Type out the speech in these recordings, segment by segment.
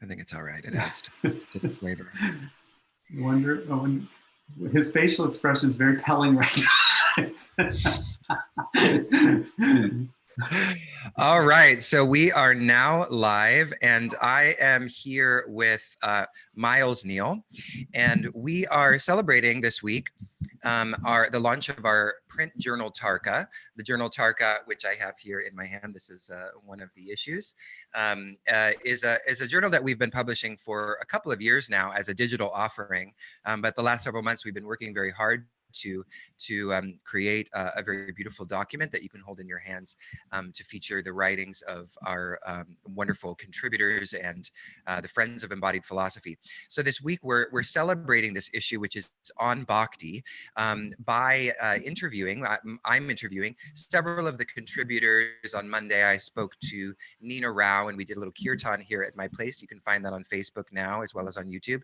I think it's all right. It adds to the flavor. Wonder, when his facial expression is very telling right now. All right, so we are now live, and I am here with Miles Neale, and we are celebrating this week the launch of our print journal Tarka. The journal Tarka, which I have here in my hand, this is one of the issues, is a journal that we've been publishing for a couple of years now as a digital offering, but the last several months we've been working very hard to create a very beautiful document that you can hold in your hands to feature the writings of our wonderful contributors and the Friends of Embodied Philosophy. So this week we're celebrating this issue, which is on Bhakti, by interviewing. I'm interviewing several of the contributors. On Monday, I spoke to Nina Rao, and we did a little kirtan here at my place. You can find that on Facebook now, as well as on YouTube.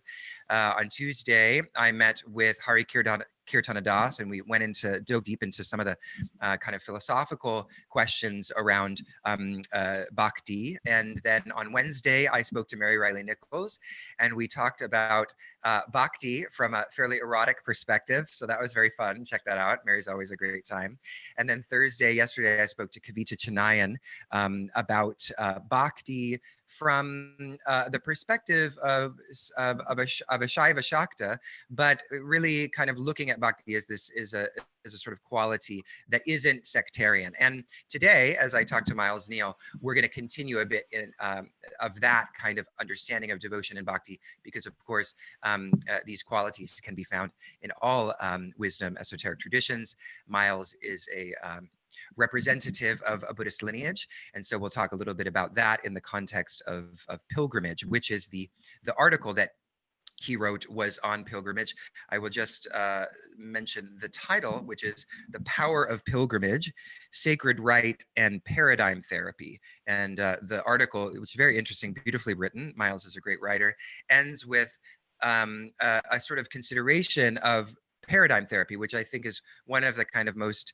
On Tuesday, I met with Hari Kirtana Das, and we dove deep into some of the kind of philosophical questions around Bhakti. And then on Wednesday, I spoke to Mary Riley Nichols, and we talked about Bhakti from a fairly erotic perspective. So that was very fun. Check that out. Mary's always a great time. And then yesterday, I spoke to Kavita Chennaiyan about Bhakti from the perspective of a Shaiva Shakta, but really kind of looking at Bhakti as a sort of quality that isn't sectarian. And today, as I talk to Miles Neale, we're going to continue a bit of that kind of understanding of devotion and Bhakti, because of course, these qualities can be found in all wisdom esoteric traditions. Miles is a representative of a Buddhist lineage. And so we'll talk a little bit about that in the context of pilgrimage, which is the article that he wrote was on pilgrimage. I will just mention the title, which is The Power of Pilgrimage, Sacred Rite and Paradigm Therapy. And the article, which is very interesting, beautifully written, Miles is a great writer, ends with a sort of consideration of paradigm therapy, which I think is one of the kind of most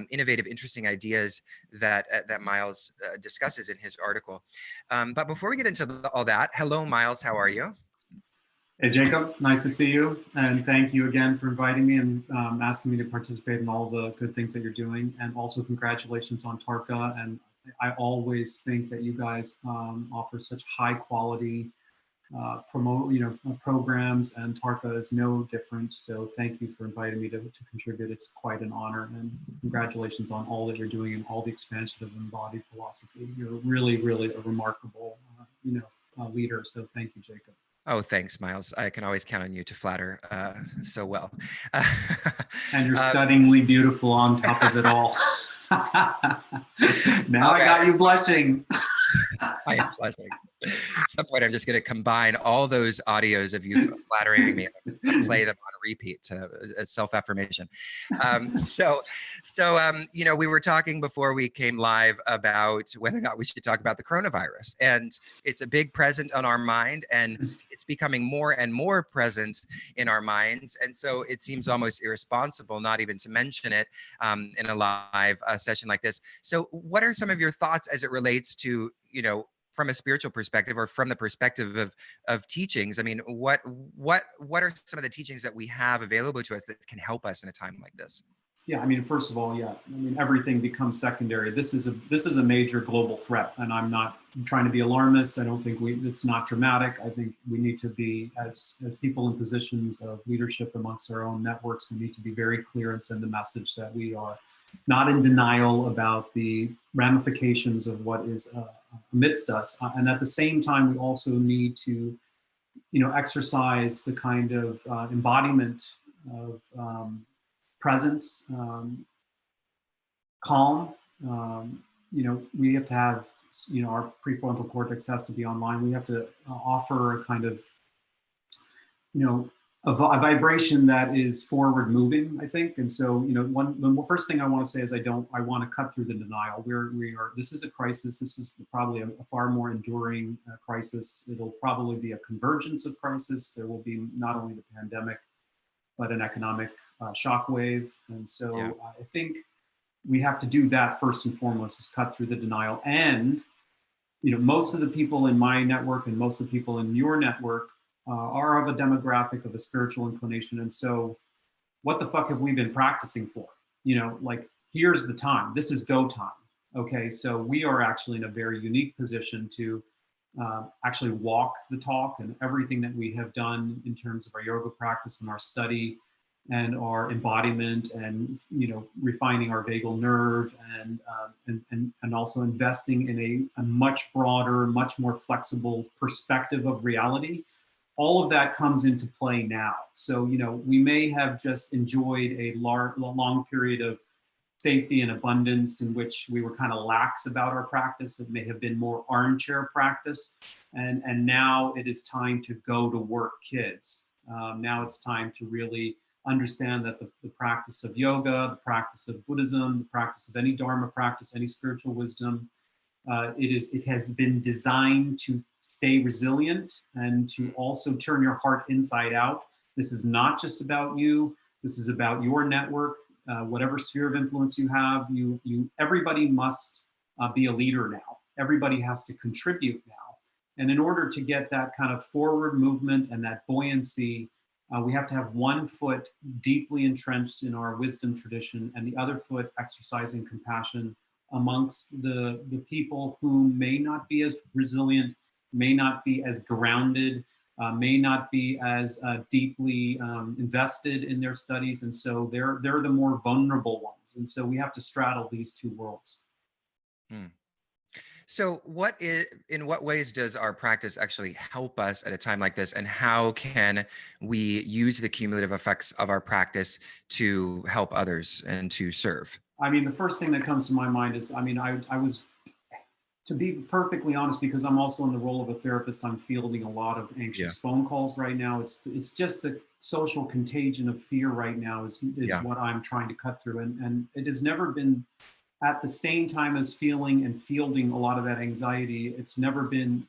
innovative, interesting ideas that Miles discusses in his article. But before we get into all that, hello, Miles, how are you? Hey, Jacob, nice to see you. And thank you again for inviting me and asking me to participate in all the good things that you're doing. And also congratulations on Tarka. And I always think that you guys offer such high quality programs, and Tarka is no different. So thank you for inviting me to contribute. It's quite an honor, and congratulations on all that you're doing and all the expansion of embodied philosophy. You're really, really a remarkable, leader. So thank you, Jacob. Oh, thanks, Miles. I can always count on you to flatter so well. And you're stunningly beautiful on top of it all. Now okay. I got you blushing. I am blushing. At some point, I'm just going to combine all those audios of you flattering me and play them on repeat to self-affirmation. We were talking before we came live about whether or not we should talk about the coronavirus, and it's a big present on our mind, and it's becoming more and more present in our minds. And so it seems almost irresponsible not even to mention it in a live session like this. So what are some of your thoughts as it relates to, from a spiritual perspective or from the perspective of teachings? I mean, what are some of the teachings that we have available to us that can help us in a time like this? Yeah, I mean, first of all, everything becomes secondary. This is a major global threat, and I'm not trying to be alarmist. I don't think it's not dramatic. I think we need to be, as people in positions of leadership amongst our own networks, we need to be very clear and send the message that we are not in denial about the ramifications of what is amidst us. And at the same time, we also need to, exercise the kind of embodiment of presence, calm. We have to have, our prefrontal cortex has to be online. We have to offer a kind of, a vibration that is forward moving, I think. And so, the first thing I want to say is I want to cut through the denial. This is a crisis. This is probably a far more enduring crisis. It'll probably be a convergence of crisis. There will be not only the pandemic, but an economic shockwave. And so I think we have to do that first and foremost, is cut through the denial and most of the people in my network and most of the people in your network are of a demographic of a spiritual inclination. And so what the fuck have we been practicing for? Like, here's the time. This is go time. Okay, so we are actually in a very unique position to actually walk the talk, and everything that we have done in terms of our yoga practice and our study and our embodiment, and refining our vagal nerve, and also investing in a much broader, much more flexible perspective of reality. All of that comes into play now. So we may have just enjoyed a long period of safety and abundance in which we were kind of lax about our practice. It may have been more armchair practice, and now it is time to go to work, kids. Now it's time to really understand that the practice of yoga, the practice of Buddhism, the practice of any Dharma practice, any spiritual wisdom, it has been designed to stay resilient and to also turn your heart inside out. This is not just about you. This is about your network, whatever sphere of influence you have. Everybody must be a leader now. Everybody has to contribute now. And in order to get that kind of forward movement and that buoyancy, we have to have one foot deeply entrenched in our wisdom tradition and the other foot exercising compassion amongst the people who may not be as resilient, may not be as grounded, may not be as deeply invested in their studies. And so they're the more vulnerable ones. And so we have to straddle these two worlds. Hmm. So in what ways does our practice actually help us at a time like this? And how can we use the cumulative effects of our practice to help others and to serve? I mean, the first thing that comes to my mind is, I was, to be perfectly honest, because I'm also in the role of a therapist, I'm fielding a lot of anxious phone calls right now. It's just the social contagion of fear right now is what I'm trying to cut through. And it has never been, at the same time as feeling and fielding a lot of that anxiety, it's never been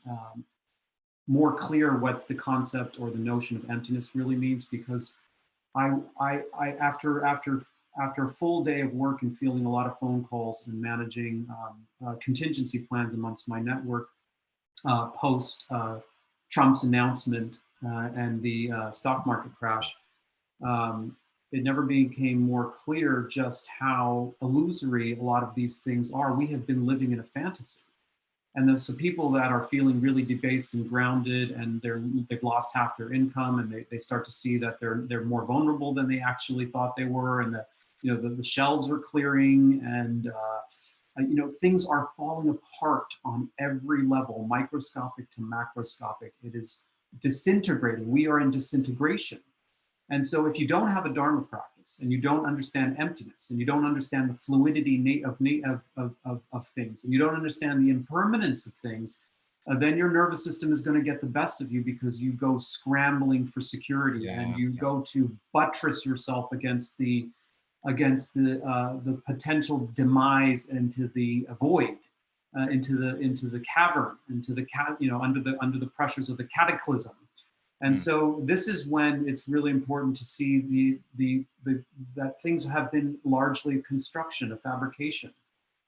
more clear what the concept or the notion of emptiness really means. Because after a full day of work and fielding a lot of phone calls and managing contingency plans amongst my network post Trump's announcement and the stock market crash, it never became more clear just how illusory a lot of these things are. We have been living in a fantasy. And there's some people that are feeling really debased and grounded, and they've lost half their income, and they start to see that they're more vulnerable than they actually thought they were, and the shelves are clearing, and things are falling apart on every level, microscopic to macroscopic. It is disintegrating. We are in disintegration. And so if you don't have a Dharma practice, and you don't understand emptiness, and you don't understand the fluidity of things, and you don't understand the impermanence of things, then your nervous system is going to get the best of you, because you go scrambling for security, and you go to buttress yourself against the potential demise into the void, into the cavern, under the pressures of the cataclysm. And so this is when it's really important to see that things have been largely a construction, a fabrication.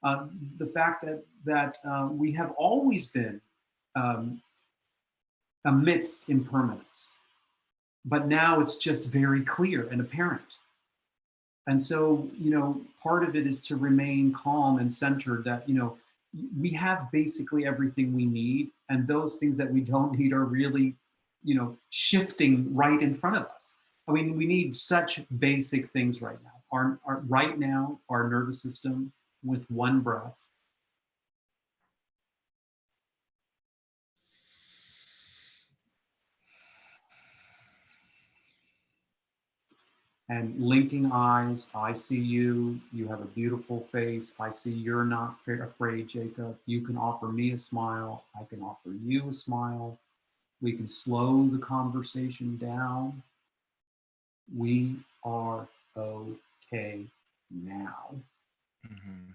The fact that we have always been amidst impermanence, but now it's just very clear and apparent. And so, part of it is to remain calm and centered, that, we have basically everything we need, and those things that we don't need are really shifting right in front of us. I mean, we need such basic things right now. Right now, our nervous system, with one breath, and linking eyes. I see you. You have a beautiful face. I see you're not afraid, Jacob. You can offer me a smile. I can offer you a smile. We can slow the conversation down. We are okay now. Mm-hmm.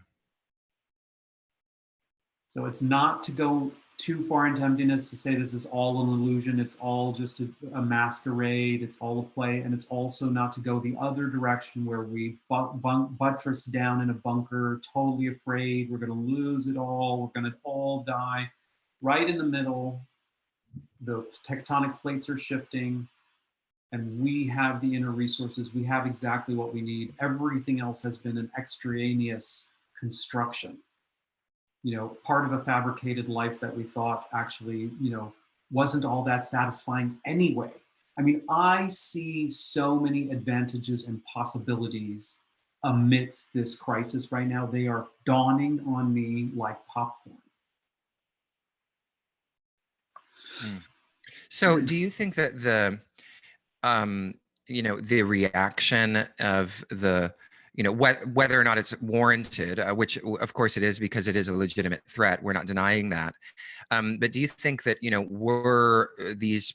So it's not to go too far into emptiness, to say this is all an illusion, it's all just a masquerade, it's all a play. And it's also not to go the other direction, where we buttress down in a bunker, totally afraid we're going to lose it all, we're going to all die. right in the middle. The tectonic plates are shifting, and we have the inner resources. We have exactly what we need. Everything else has been an extraneous construction, part of a fabricated life that we thought actually, wasn't all that satisfying anyway. I mean, I see so many advantages and possibilities amidst this crisis right now. They are dawning on me like popcorn. So do you think that the reaction of whether or not it's warranted, which of course it is because it is a legitimate threat, we're not denying that. But do you think that, were these,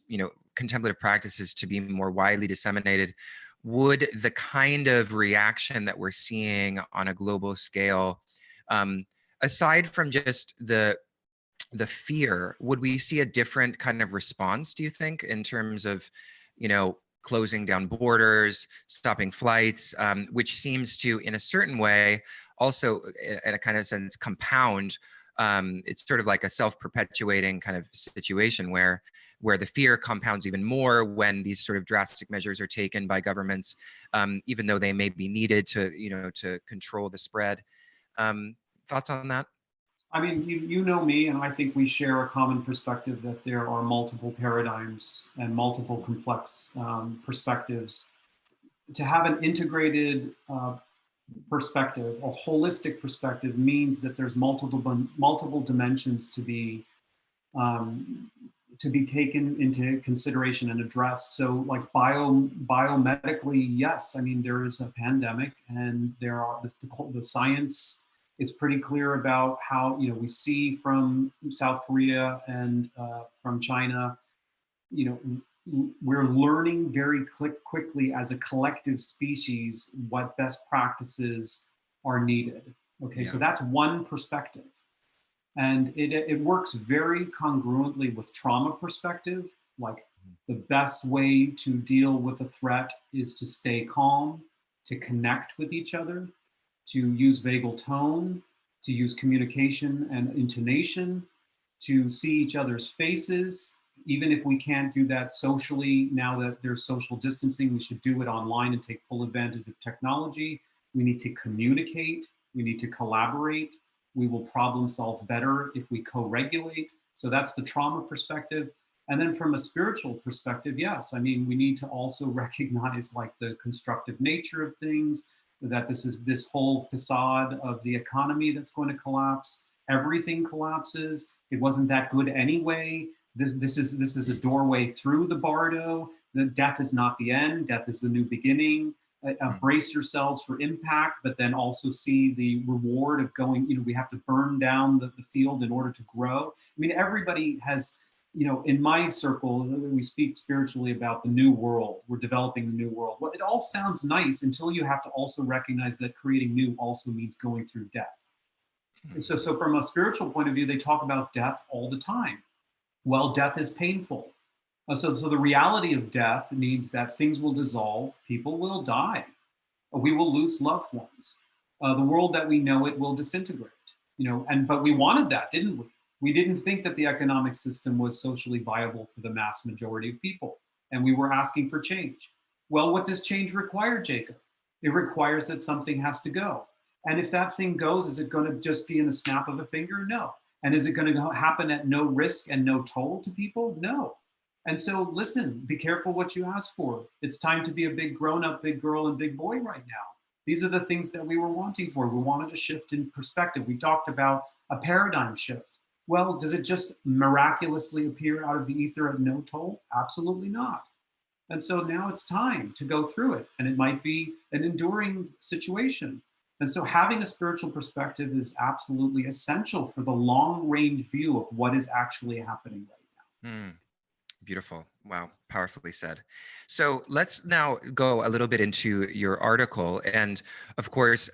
contemplative practices to be more widely disseminated, would the kind of reaction that we're seeing on a global scale, aside from just the fear, would we see a different kind of response, do you think, in terms of, closing down borders, stopping flights, which seems to, in a certain way, also, in a kind of sense, compound. It's sort of like a self-perpetuating kind of situation where the fear compounds even more when these sort of drastic measures are taken by governments, even though they may be needed to, to control the spread. Thoughts on that? I mean, you know me, and I think we share a common perspective that there are multiple paradigms and multiple complex perspectives. To have an integrated perspective, a holistic perspective, means that there's multiple dimensions to be taken into consideration and addressed. So, like biomedically, yes, I mean there is a pandemic, and there are the science is pretty clear about how, we see from South Korea and from China, we're learning very quickly as a collective species what best practices are needed. Okay, so that's one perspective. And it works very congruently with trauma perspective. Like, the best way to deal with a threat is to stay calm, to connect with each other, to use vagal tone, to use communication and intonation, to see each other's faces. Even if we can't do that socially, now that there's social distancing, we should do it online and take full advantage of technology. We need to communicate, we need to collaborate. We will problem solve better if we co-regulate. So that's the trauma perspective. And then from a spiritual perspective, yes, I mean, we need to also recognize like the constructive nature of things, that this whole facade of the economy that's going to collapse. Everything collapses. It wasn't that good anyway. This is a doorway through the bardo. The death is not the end. Death is the new beginning. Brace yourselves for impact, but then also see the reward of going, we have to burn down the field in order to grow. I mean, everybody has, in my circle, we speak spiritually about the new world. We're developing the new world. Well, it all sounds nice until you have to also recognize that creating new also means going through death. And so from a spiritual point of view, they talk about death all the time. Well, death is painful. So the reality of death means that things will dissolve, people will die, we will lose loved ones. The world that we know it will disintegrate, but we wanted that, didn't we? We didn't think that the economic system was socially viable for the mass majority of people, and we were asking for change. Well, what does change require, Jacob? It requires that something has to go. And if that thing goes, is it going to just be in the snap of a finger? No. And is it going to happen at no risk and no toll to people? No. And so listen, be careful what you ask for. It's time to be a big grown-up, big girl, and big boy right now. These are the things that we were wanting for. We wanted a shift in perspective. We talked about a paradigm shift. Well, does it just miraculously appear out of the ether at no toll? Absolutely not. And so now it's time to go through it. And it might be an enduring situation. And so having a spiritual perspective is absolutely essential for the long-range view of what is actually happening right now. Beautiful. Wow. Powerfully said. So let's now go a little bit into your article. And of course,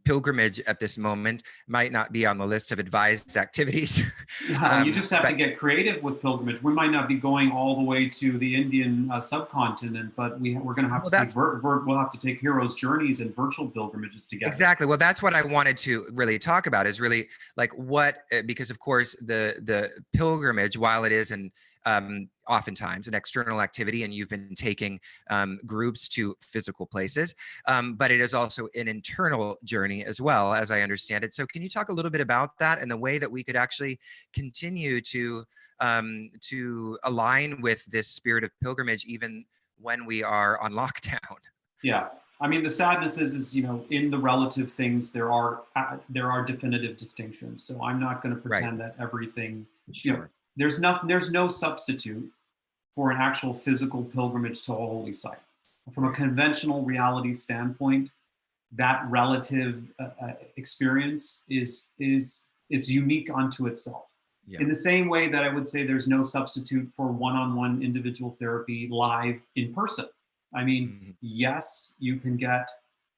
pilgrimage at this moment might not be on the list of advised activities. Well, you just have to but get creative with pilgrimage. We might not be going all the way to the Indian subcontinent, but we're going to have well, to take that's we'll have to take heroes' journeys and virtual pilgrimages together. exactly. Well, that's what I wanted to really talk about is really like because of course the pilgrimage, while it is oftentimes an external activity, and you've been taking groups to physical places, but it is also an internal journey as well, as I understand it. So, can you talk a little bit about that and the way that we could actually continue to align with this spirit of pilgrimage, even when we are on lockdown? Yeah. I mean, the sadness is, in the relative things, there are definitive distinctions. So I'm not going to Right. pretend that everything, Sure. there's no substitute for an actual physical pilgrimage to a holy site. From a conventional reality standpoint, that relative experience is it's unique unto itself. Yeah. In the same way that I would say there's no substitute for one-on-one individual therapy live in person. I mean, Mhm. yes, you can get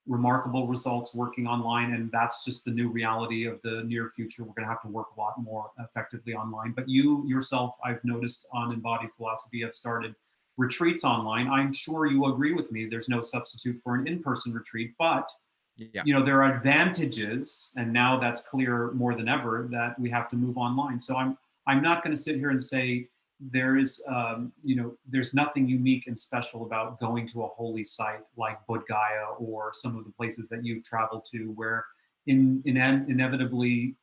remarkable results working online, and that's just the new reality of the near future. We're going to have to work a lot more effectively online. But you yourself, I've noticed on Embodied Philosophy, have started retreats online. I'm sure you agree with me. There's no substitute for an in-person retreat, but Yeah. there are advantages, and now that's clear more than ever that we have to move online. So I'm not going to sit here and say there's nothing unique and special about going to a holy site like Bodh Gaya or some of the places that you've traveled to, where inevitably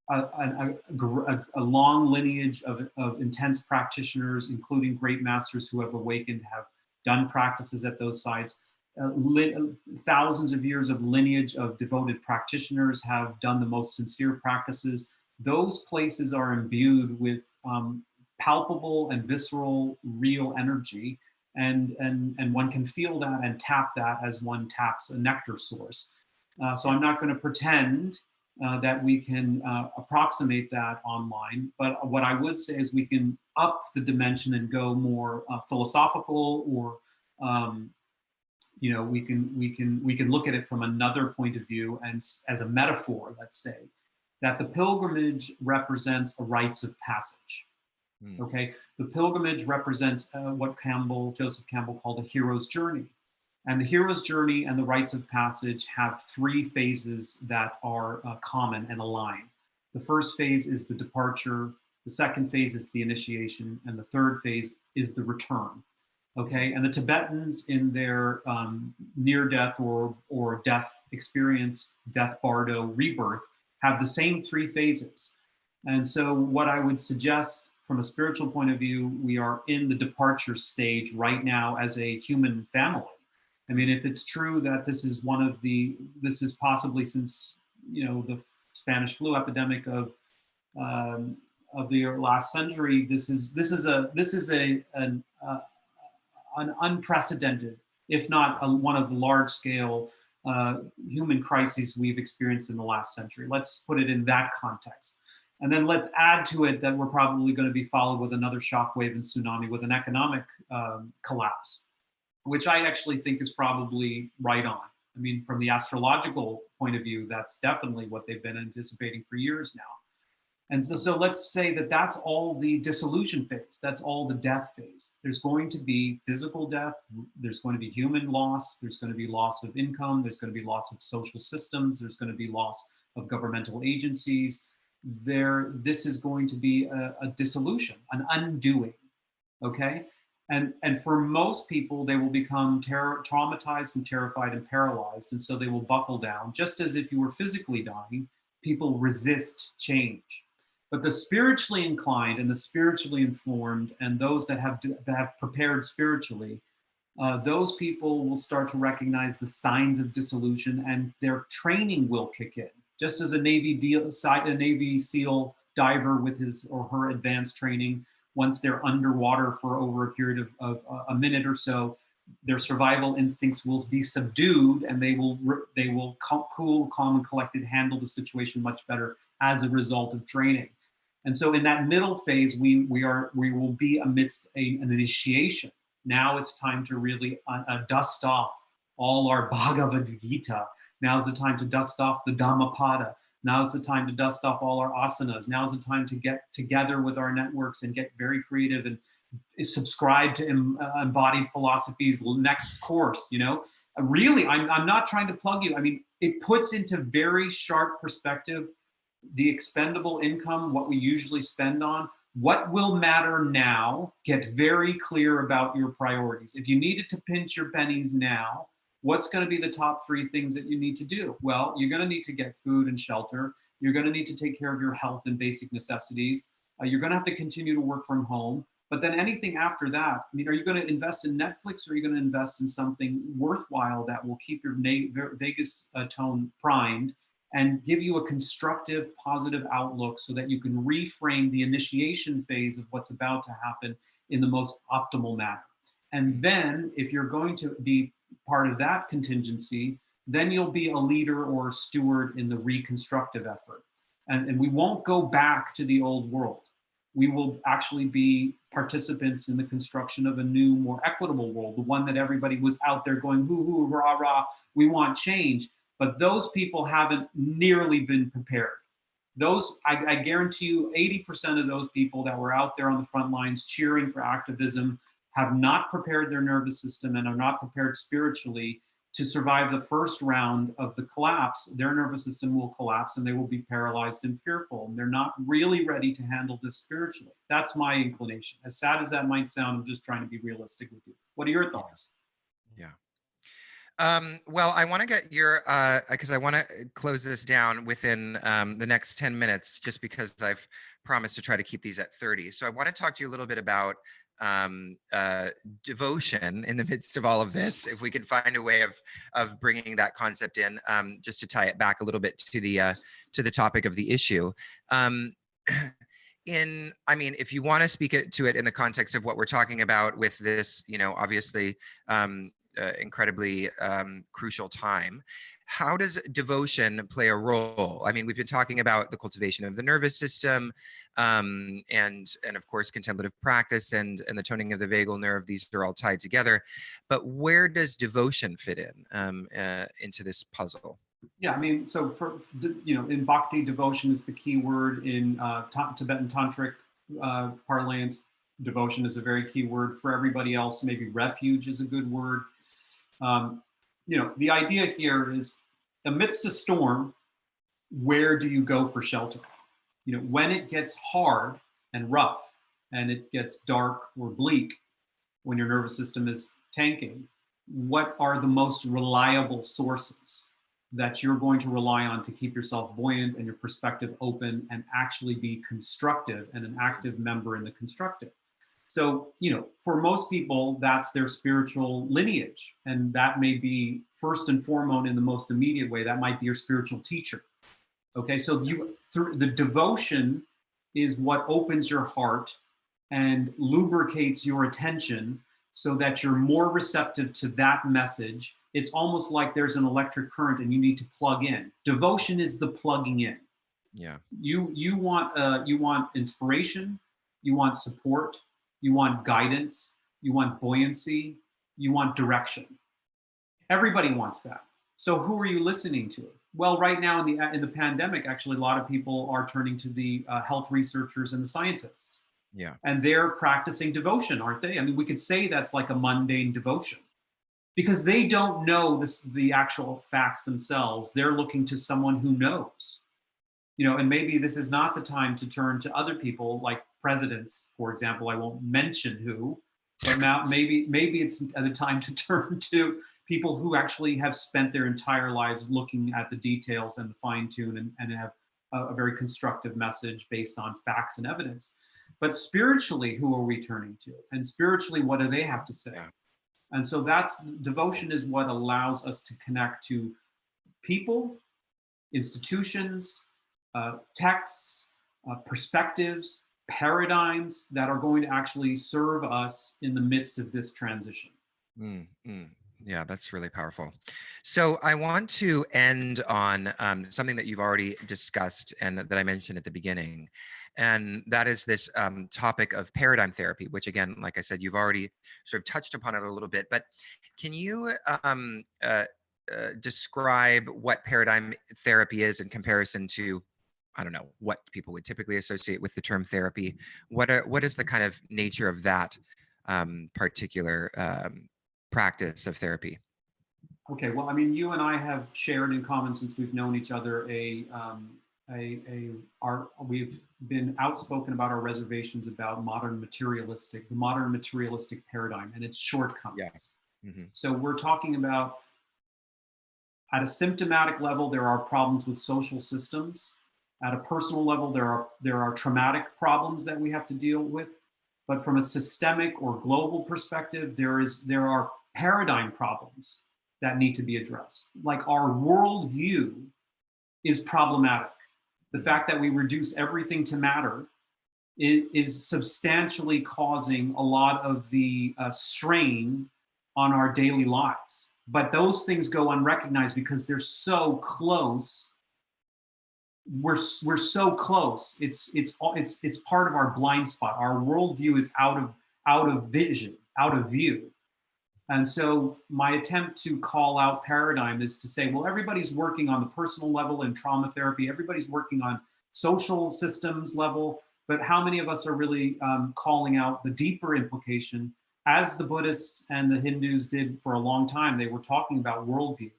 a long lineage of intense practitioners, including great masters who have awakened, have done practices at those sites. Thousands of years of lineage of devoted practitioners have done the most sincere practices. Those places are imbued with palpable and visceral, real energy, and one can feel that and tap that as one taps a nectar source. So I'm not going to pretend that we can approximate that online. But what I would say is we can up the dimension and go more philosophical, or we can look at it from another point of view, and as a metaphor, let's say that the pilgrimage represents a rites of passage. Mm. Okay, the pilgrimage represents what Joseph Campbell called a hero's journey. And the hero's journey and the rites of passage have three phases that are common and aligned. The first phase is the departure, the second phase is the initiation, and the third phase is the return. Okay, and the Tibetans in their near death or death experience, death bardo, rebirth, have the same three phases. And so, what I would suggest from a spiritual point of view, we are in the departure stage right now as a human family. I mean, if it's true that this is possibly since the Spanish flu epidemic of the last century, this is an unprecedented, if not one of the large scale human crises we've experienced in the last century. Let's put it in that context. And then let's add to it that we're probably going to be followed with another shockwave and tsunami with an economic collapse, which I actually think is probably right on. I mean, from the astrological point of view, that's definitely what they've been anticipating for years now. And so let's say that that's all the dissolution phase. That's all the death phase. There's going to be physical death. There's going to be human loss. There's going to be loss of income. There's going to be loss of social systems. There's going to be loss of governmental agencies. This is going to be a dissolution, an undoing. Okay. And for most people, they will become traumatized and terrified and paralyzed. And so they will buckle down. Just as if you were physically dying, people resist change. But the spiritually inclined and the spiritually informed, and those that have prepared spiritually, those people will start to recognize the signs of dissolution, and their training will kick in. Just as a Navy SEAL diver with his or her advanced training, once they're underwater for over a period of a minute or so, their survival instincts will be subdued, and they will cool, calm, and collected handle the situation much better as a result of training. And so in that middle phase, we will be amidst an initiation. Now it's time to really dust off all our Bhagavad Gita. Now's the time to dust off the Dhammapada. Now's the time to dust off all our asanas. Now's the time to get together with our networks and get very creative and subscribe to embodied philosophy's next course. Really, I'm not trying to plug you. I mean, it puts into very sharp perspective the expendable income, what we usually spend on, what will matter now. Get very clear about your priorities. If you needed to pinch your pennies now, what's going to be the top 3 things that you need to do? Well, you're going to need to get food and shelter. You're going to need to take care of your health and basic necessities. You're going to have to continue to work from home. But then anything after that, I mean, are you going to invest in Netflix, or are you going to invest in something worthwhile that will keep your vagus tone primed and give you a constructive, positive outlook so that you can reframe the initiation phase of what's about to happen in the most optimal manner? And then if you're going to be part of that contingency, then you'll be a leader or a steward in the reconstructive effort. And we won't go back to the old world. We will actually be participants in the construction of a new, more equitable world, the one that everybody was out there going, hoo, hoo, rah, rah, we want change. But those people haven't nearly been prepared. I guarantee you, 80% of those people that were out there on the front lines cheering for activism have not prepared their nervous system and are not prepared spiritually to survive the first round of the collapse. Their nervous system will collapse and they will be paralyzed and fearful. And they're not really ready to handle this spiritually. That's my inclination. As sad as that might sound, I'm just trying to be realistic with you. What are your thoughts? Yeah. Well, I want to get your, because I want to close this down within the next 10 minutes, just because I've promised to try to keep these at 30. So I want to talk to you a little bit about devotion in the midst of all of this, if we can find a way of bringing that concept in, just to tie it back a little bit to the topic of the issue. I mean, if you want to speak to it in the context of what we're talking about with this, obviously incredibly crucial time, how does devotion play a role? I mean, we've been talking about the cultivation of the nervous system, and of course contemplative practice and the toning of the vagal nerve. These are all tied together, but where does devotion fit in into this puzzle? Yeah, I mean, so in Bhakti, devotion is the key word. In Tibetan tantric parlance, devotion is a very key word. For everybody else, maybe refuge is a good word. The idea here is, amidst a storm, where do you go for shelter? When it gets hard and rough and it gets dark or bleak, when your nervous system is tanking, what are the most reliable sources that you're going to rely on to keep yourself buoyant and your perspective open and actually be constructive and an active member in the constructive? So, for most people, that's their spiritual lineage. And that may be first and foremost, in the most immediate way, that might be your spiritual teacher. Okay, so the devotion is what opens your heart and lubricates your attention so that you're more receptive to that message. It's almost like there's an electric current and you need to plug in. Devotion is the plugging in. Yeah. You want inspiration, you want support, you want guidance, you want buoyancy, you want direction. Everybody wants that. So who are you listening to? Well, right now in the pandemic, actually, a lot of people are turning to the health researchers and the scientists. Yeah. And they're practicing devotion, aren't they? I mean, we could say that's like a mundane devotion because they don't know the actual facts themselves. They're looking to someone who knows. And maybe this is not the time to turn to other people like presidents, for example. I won't mention who, but now maybe it's the time to turn to people who actually have spent their entire lives looking at the details and the fine tune and have a very constructive message based on facts and evidence. But spiritually, who are we turning to? And spiritually, what do they have to say? Yeah. And so devotion is what allows us to connect to people, institutions, texts, perspectives, paradigms that are going to actually serve us in the midst of this transition. Yeah, that's really powerful. So I want to end on something that you've already discussed and that I mentioned at the beginning. And that is this topic of paradigm therapy, which again, like I said, you've already sort of touched upon it a little bit. But can you describe what paradigm therapy is in comparison to, I don't know, what people would typically associate with the term therapy? What is the kind of nature of that particular practice of therapy? Okay, well, I mean, you and I have shared in common since we've known each other we've been outspoken about our reservations about the modern materialistic paradigm and its Yeah. shortcomings. Hmm. So we're talking about at a symptomatic level, there are problems with social systems. At a personal level, there are traumatic problems that we have to deal with. But from a systemic or global perspective, there are paradigm problems that need to be addressed. Like our worldview is problematic. The fact that we reduce everything to matter is substantially causing a lot of the strain on our daily lives. But those things go unrecognized because they're so close. We're so close. It's part of our blind spot. Our worldview is out of vision, out of view. And so my attempt to call out paradigm is to say, well, everybody's working on the personal level in trauma therapy. Everybody's working on social systems level. But how many of us are really calling out the deeper implication, as the Buddhists and the Hindus did for a long time? They were talking about worldview.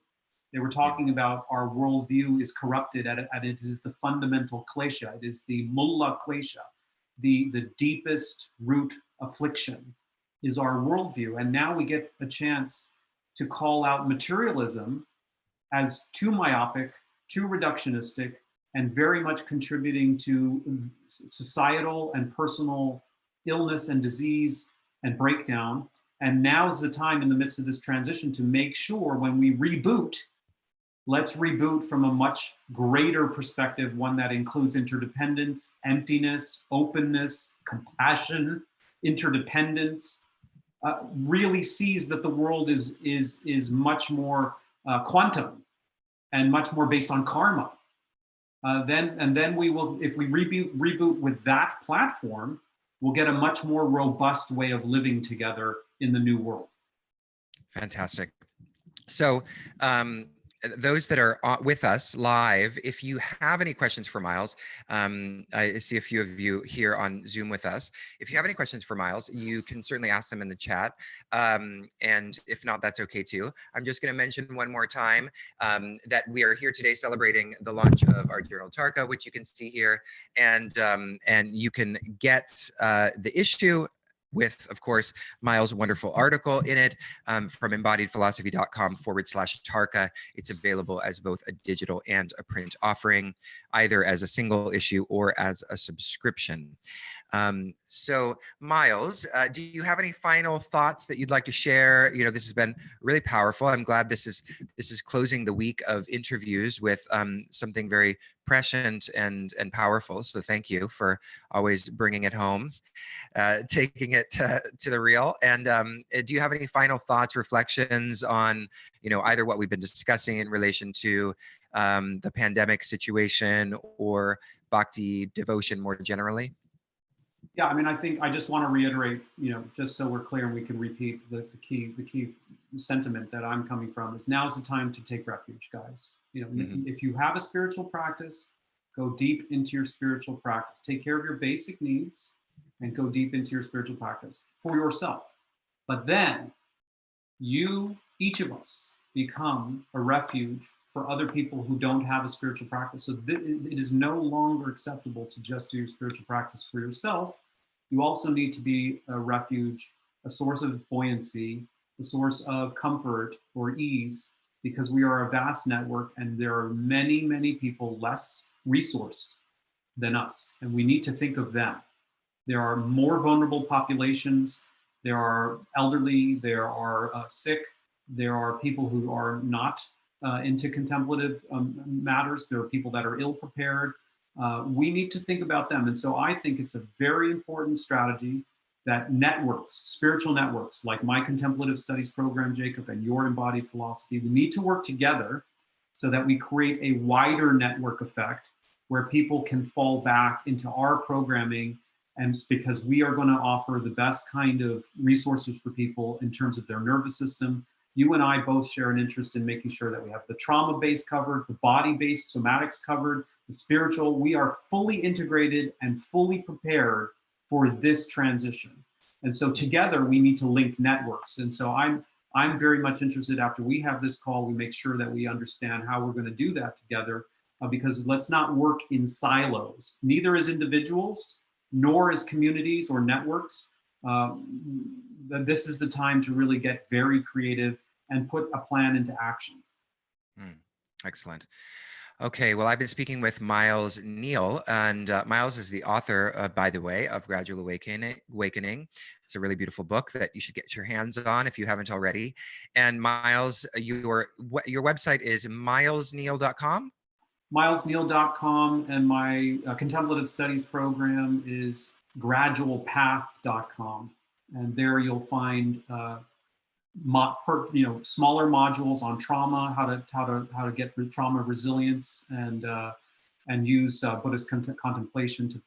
They were Yeah. talking about our worldview is corrupted at it is the fundamental klesha. It is the mulla klesha, the deepest root affliction is our worldview. And now we get a chance to call out materialism as too myopic, too reductionistic, and very much contributing to societal and personal illness and disease and breakdown. And now's the time in the midst of this transition to make sure when we reboot, let's reboot from a much greater perspective, one that includes interdependence, emptiness, openness, compassion, interdependence, really sees that the world is much more quantum and much more based on karma. Then we will, if we reboot with that platform, we'll get a much more robust way of living together in the new world. Fantastic. So, those that are with us live, if you have any questions for Miles, I see a few of you here on Zoom with us. If you have any questions for Miles, you can certainly ask them in the chat. And if not, that's okay too. I'm just going to mention one more time that we are here today celebrating the launch of our journal Tarka, which you can see here. And you can get the issue with, of course, Miles' wonderful article in it from embodiedphilosophy.com/Tarka. It's available as both a digital and a print offering, either as a single issue or as a subscription. So Miles, do you have any final thoughts that you'd like to share? You know, this has been really powerful. I'm glad this is closing the week of interviews with something very prescient and powerful. So thank you for always bringing it home, taking it to the real. And do you have any final thoughts, reflections on, you know, either what we've been discussing in relation to the pandemic situation or Bhakti devotion more generally? Yeah, I mean, I think I just want to reiterate, you know, just so we're clear and we can repeat the key sentiment that I'm coming from is now's the time to take refuge, guys. You know, if you have a spiritual practice, go deep into your spiritual practice. Take care of your basic needs and go deep into your spiritual practice for yourself. But then each of us, become a refuge for other people who don't have a spiritual practice. So it is no longer acceptable to just do your spiritual practice for yourself. You also need to be a refuge, a source of buoyancy, a source of comfort or ease, because we are a vast network and there are many, many people less resourced than us. And we need to think of them. There are more vulnerable populations. There are elderly, there are sick, there are people who are not into contemplative matters. There are people that are ill-prepared. We need to think about them. And so I think it's a very important strategy that networks, spiritual networks, like my contemplative studies program, Jacob, and your embodied philosophy, we need to work together so that we create a wider network effect where people can fall back into our programming. And because we are going to offer the best kind of resources for people in terms of their nervous system. You and I both share an interest in making sure that we have the trauma-based covered, the body-based somatics covered, the spiritual. We are fully integrated and fully prepared for this transition. And so together we need to link networks. And so I'm very much interested, after we have this call, we make sure that we understand how we're going to do that together, because let's not work in silos, neither as individuals, nor as communities or networks. This is the time to really get very creative and put a plan into action. Excellent. Okay, well, I've been speaking with Miles Neale, and Miles is the author, by the way, of Gradual Awakening. It's a really beautiful book that you should get your hands on if you haven't already. And Miles, your website is milesneale.com? milesneale.com, and my contemplative studies program is gradualpath.com. And there you'll find smaller modules on trauma, how to get through trauma resilience, and use Buddhist contemplation to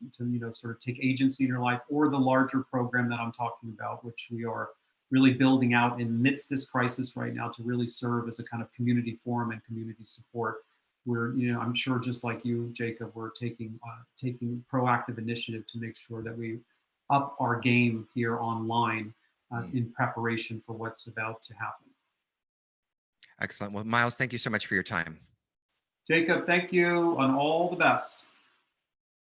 sort of take agency in your life, or the larger program that I'm talking about, which we are really building out amidst this crisis right now to really serve as a kind of community forum and community support. We're, I'm sure just like you, Jacob, we're taking proactive initiative to make sure that we up our game here online in preparation for what's about to happen. Excellent. Well, Miles, thank you so much for your time. Jacob, thank you, and all the best.